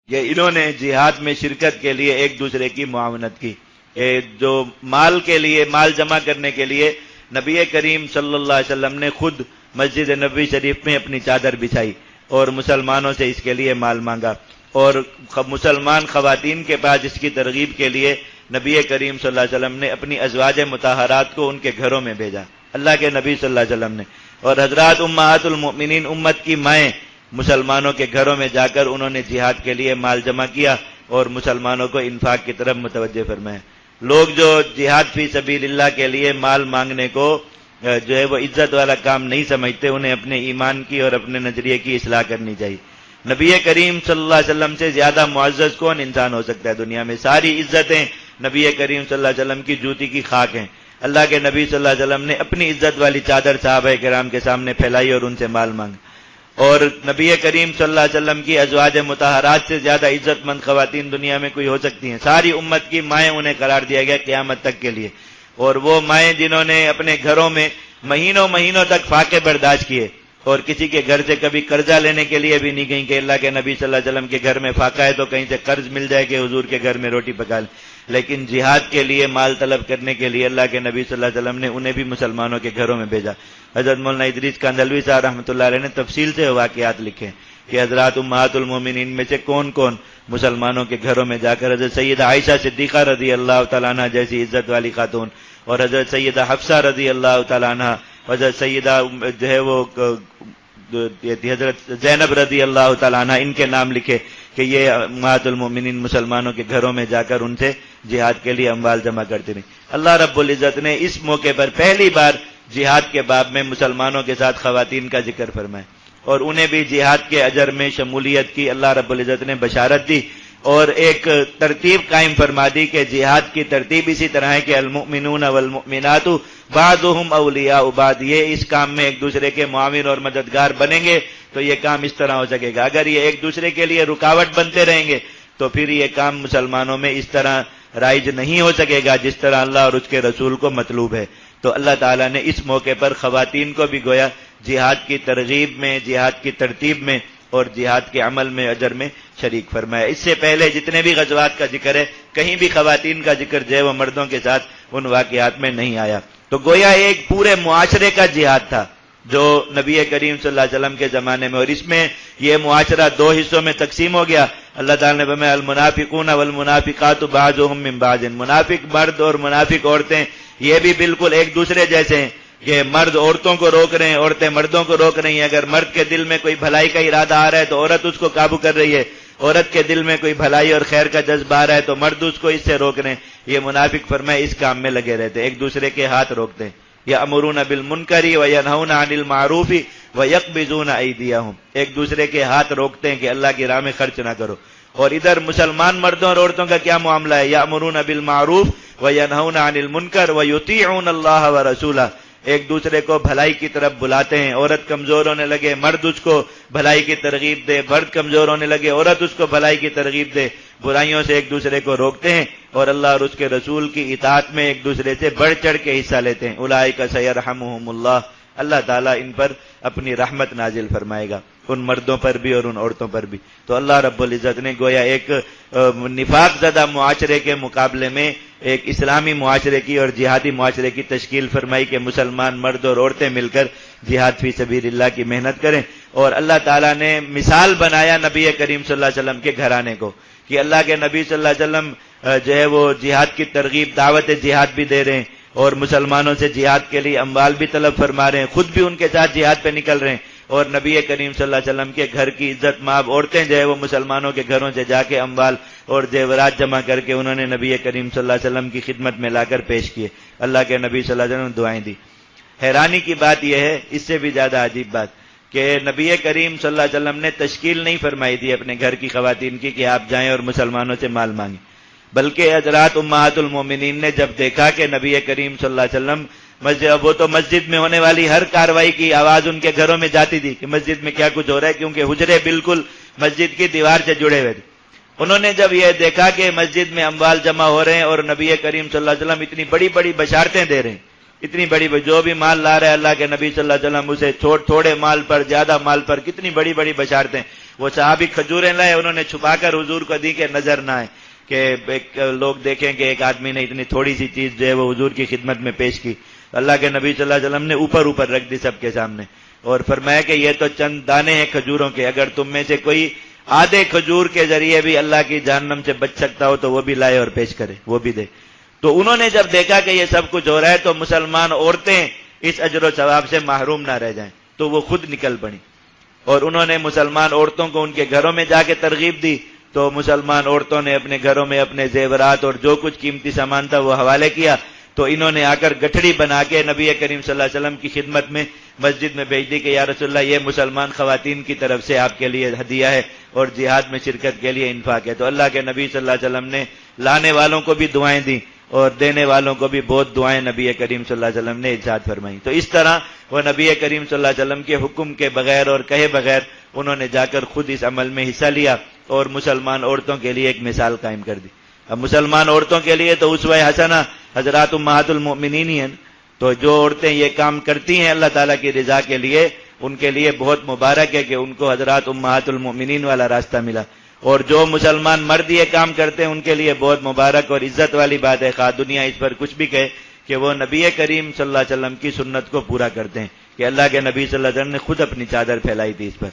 یہ انہوں نے جہاد میں شرکت کے لیے ایک دوسرے کی معاونت کی. جو مال کے لیے، مال جمع کرنے کے لیے نبی کریم صلی اللہ علیہ وسلم نے خود مسجد نبوی شریف میں اپنی چادر بچھائی اور مسلمانوں سے اس کے لیے مال مانگا، اور مسلمان خواتین کے پاس اس کی ترغیب کے لیے نبی کریم صلی اللہ علیہ وسلم نے اپنی ازواج مطہرات کو ان کے گھروں میں بھیجا، اللہ کے نبی صلی اللہ علیہ وسلم نے. اور حضرات امہات المؤمنین، امت کی مائیں، مسلمانوں کے گھروں میں جا کر انہوں نے جہاد کے لیے مال جمع کیا اور مسلمانوں کو انفاق کی طرف متوجہ فرمایا. لوگ جو جہاد فی سبیل اللہ کے لیے مال مانگنے کو جو ہے وہ عزت والا کام نہیں سمجھتے، انہیں اپنے ایمان کی اور اپنے نظریے کی اصلاح کرنی چاہیے. نبی کریم صلی اللہ علیہ وسلم سے زیادہ معزز کون انسان ہو سکتا ہے دنیا میں؟ ساری عزتیں نبی کریم صلی اللہ علیہ وسلم کی جوتی کی خاک ہیں. اللہ کے نبی صلی اللہ علیہ وسلم نے اپنی عزت والی چادر صحابہ کرام کے سامنے پھیلائی اور ان سے مال مانگا. اور نبی کریم صلی اللہ علیہ وسلم کی ازواج مطہرات سے زیادہ عزت مند خواتین دنیا میں کوئی ہو سکتی ہیں؟ ساری امت کی مائیں انہیں قرار دیا گیا قیامت تک کے لیے. اور وہ مائیں جنہوں نے اپنے گھروں میں مہینوں مہینوں تک فاقے برداشت کیے اور کسی کے گھر سے کبھی قرضہ لینے کے لیے بھی نہیں گئیں کہ اللہ کے نبی صلی اللہ علیہ وسلم کے گھر میں فاقہ ہے تو کہیں سے قرض مل جائے کہ حضور کے گھر میں روٹی پکا لیں. لیکن جہاد کے لیے مال طلب کرنے کے لیے اللہ کے نبی صلی اللہ علیہ وسلم نے انہیں بھی مسلمانوں کے گھروں میں بھیجا. حضرت مولانا ادریس کاندھلوی صاحب رحمۃ اللہ علیہ نے تفصیل سے واقعات لکھے کہ حضرات امہات المومنین میں سے کون کون مسلمانوں کے گھروں میں جا کر حضرت سیدہ عائشہ صدیقہ رضی اللہ تعالیٰ عنہ جیسی عزت والی خاتون اور حضرت سیدہ حفصہ رضی اللہ تعالیٰ عنہ، حضرت سیدہ جو ہے وہ حضرت زینب رضی اللہ تعالیٰ عنہ، ان کے نام لکھے کہ یہ امہات المومنین مسلمانوں کے گھروں میں جا کر ان سے جہاد کے لیے اموال جمع کرتے رہے. اللہ رب العزت نے اس موقع پر پہلی بار جہاد کے باب میں مسلمانوں کے ساتھ خواتین کا ذکر فرمایا اور انہیں بھی جہاد کے اجر میں شمولیت کی اللہ رب العزت نے بشارت دی اور ایک ترتیب قائم فرما دی کہ جہاد کی ترتیب اسی طرح ہے کہ المؤمنون والمؤمنات بعضهم اولیاء بعض. یہ اس کام میں ایک دوسرے کے معاون اور مددگار بنیں گے تو یہ کام اس طرح ہو سکے گا. اگر یہ ایک دوسرے کے لیے رکاوٹ بنتے رہیں گے تو پھر یہ کام مسلمانوں میں اس طرح رائج نہیں ہو سکے گا جس طرح اللہ اور اس کے رسول کو مطلوب ہے. تو اللہ تعالیٰ نے اس موقع پر خواتین کو بھی گویا جہاد کی ترغیب میں، جہاد کی ترتیب میں اور جہاد کے عمل میں، اجر میں شریک فرمایا. اس سے پہلے جتنے بھی غزوات کا ذکر ہے کہیں بھی خواتین کا ذکر جو ہے وہ مردوں کے ساتھ ان واقعات میں نہیں آیا. تو گویا ایک پورے معاشرے کا جہاد تھا جو نبی کریم صلی اللہ علیہ وسلم کے زمانے میں، اور اس میں یہ معاشرہ دو حصوں میں تقسیم ہو گیا. اللہ تعالیٰ نے فرمایا المنافقون والمنافقات بعضهم من بعض. منافق مرد اور منافق عورتیں یہ بھی بالکل ایک دوسرے جیسے ہیں کہ مرد عورتوں کو روک رہے ہیں، عورتیں مردوں کو روک رہی ہیں. اگر مرد کے دل میں کوئی بھلائی کا ارادہ آ رہا ہے تو عورت اس کو قابو کر رہی ہے، عورت کے دل میں کوئی بھلائی اور خیر کا جذبہ آ رہا ہے تو مرد اس کو اس سے روک رہے ہیں. یہ منافق فرمائے اس کام میں لگے رہتے، ایک دوسرے کے ہاتھ روکتے ہیں. یأمرون بالمنکر وینہون عن المعروف ویقبضون ایدیہم. ایک دوسرے کے ہاتھ روکتے ہیں کہ اللہ کی راہ میں خرچ نہ کرو. اور ادھر مسلمان مردوں اور عورتوں کا کیا معاملہ ہے؟ یأمرون بالمعروف وینہون عن المنکر ویطیعون اللہ ورسولہ. ایک دوسرے کو بھلائی کی طرف بلاتے ہیں. عورت کمزور ہونے لگے مرد اس کو بھلائی کی ترغیب دے، مرد کمزور ہونے لگے عورت اس کو بھلائی کی ترغیب دے. برائیوں سے ایک دوسرے کو روکتے ہیں اور اللہ اور اس کے رسول کی اطاعت میں ایک دوسرے سے بڑھ چڑھ کے حصہ لیتے ہیں. اولئک سیرحمہم اللہ. اللہ تعالیٰ ان پر اپنی رحمت نازل فرمائے گا، ان مردوں پر بھی اور ان عورتوں پر بھی. تو اللہ رب العزت نے گویا ایک نفاق زدہ معاشرے کے مقابلے میں ایک اسلامی معاشرے کی اور جہادی معاشرے کی تشکیل فرمائی کہ مسلمان مرد اور عورتیں مل کر جہاد فی سبیل اللہ کی محنت کریں. اور اللہ تعالیٰ نے مثال بنایا نبی کریم صلی اللہ علیہ وسلم کے گھرانے کو کہ اللہ کے نبی صلی اللہ علیہ وسلم جو ہے وہ جہاد کی ترغیب، دعوت جہاد بھی دے رہے ہیں اور مسلمانوں سے جہاد کے لیے اموال بھی طلب فرما رہے ہیں، خود بھی ان کے ساتھ جہاد پہ نکل رہے ہیں. اور نبی کریم صلی اللہ علیہ وسلم کے گھر کی عزت مآب عورتیں جو ہے وہ مسلمانوں کے گھروں سے جا کے اموال اور زیورات جمع کر کے انہوں نے نبی کریم صلی اللہ علیہ وسلم کی خدمت میں لا کر پیش کیے. اللہ کے نبی صلی اللہ علیہ وسلم نے دعائیں دی. حیرانی کی بات یہ ہے، اس سے بھی زیادہ عجیب بات، کہ نبی کریم صلی اللہ علیہ وسلم نے تشکیل نہیں فرمائی تھی اپنے گھر کی خواتین کی کہ آپ جائیں اور مسلمانوں سے مال مانگیں، بلکہ حضرات امہات المومنین نے جب دیکھا کہ نبی کریم صلی اللہ علیہ وسلم وہ تو مسجد میں ہونے والی ہر کاروائی کی آواز ان کے گھروں میں جاتی تھی کہ مسجد میں کیا کچھ ہو رہا ہے، کیونکہ حجرے بالکل مسجد کی دیوار سے جڑے ہوئے تھے. انہوں نے جب یہ دیکھا کہ مسجد میں اموال جمع ہو رہے ہیں اور نبی کریم صلی اللہ علیہ وسلم اتنی بڑی بڑی بشارتیں دے رہے ہیں، اتنی بڑی جو بھی مال لا رہا ہے اللہ کے نبی صلی اللہ علیہ وسلم اسے تھوڑے مال پر، زیادہ مال پر، کتنی بڑی بڑی بشارتیں. وہ صحابی کھجوریں لائے, انہوں نے چھپا کر حضور کو دی کہ نظر نہ آئے, کہ لوگ دیکھیں کہ ایک آدمی نے اتنی تھوڑی سی چیز جو ہے وہ حضور کی خدمت میں پیش کی. اللہ کے نبی صلی اللہ علیہ وسلم نے اوپر رکھ دی سب کے سامنے, اور فرمایا کہ یہ تو چند دانے ہیں کھجوروں کے, اگر تم میں سے کوئی آدھے کھجور کے ذریعے بھی اللہ کی جہنم سے بچ سکتا ہو تو وہ بھی لائے اور پیش کرے, وہ بھی دے. تو انہوں نے جب دیکھا کہ یہ سب کچھ ہو رہا ہے تو مسلمان عورتیں اس اجر و ثواب سے محروم نہ رہ جائیں, تو وہ خود نکل پڑی, اور انہوں نے مسلمان عورتوں کو ان کے گھروں میں جا کے ترغیب دی. تو مسلمان عورتوں نے اپنے گھروں میں اپنے زیورات اور جو کچھ قیمتی سامان تھا وہ حوالے کیا. تو انہوں نے آ کر گٹھڑی بنا کے نبی کریم صلی اللہ علیہ وسلم کی خدمت میں مسجد میں بھیج دی کہ یا رسول اللہ یہ مسلمان خواتین کی طرف سے آپ کے لیے ہدیہ ہے اور جہاد میں شرکت کے لیے انفاق ہے. تو اللہ کے نبی صلی اللہ علیہ وسلم نے لانے والوں کو بھی دعائیں دیں اور دینے والوں کو بھی بہت دعائیں نبی کریم صلی اللہ علیہ وسلم نے ارشاد فرمائی. تو اس طرح وہ نبی کریم صلی اللہ علیہ وسلم کے حکم کے بغیر اور کہے بغیر انہوں نے جا کر خود اس عمل میں حصہ لیا اور مسلمان عورتوں کے لیے ایک مثال قائم کر دی. اب مسلمان عورتوں کے لیے تو اسوہ حسنہ حضرات امہات المؤمنین ہی ہیں. تو جو عورتیں یہ کام کرتی ہیں اللہ تعالیٰ کی رضا کے لیے, ان کے لیے بہت مبارک ہے کہ ان کو حضرات امہات المؤمنین والا راستہ ملا. اور جو مسلمان مرد یہ کام کرتے ہیں ان کے لیے بہت مبارک اور عزت والی بات ہے, خواہ دنیا اس پر کچھ بھی کہے, کہ وہ نبی کریم صلی اللہ علیہ وسلم کی سنت کو پورا کرتے ہیں, کہ اللہ کے نبی صلی اللہ علیہ وسلم نے خود اپنی چادر پھیلائی تھی اس پر.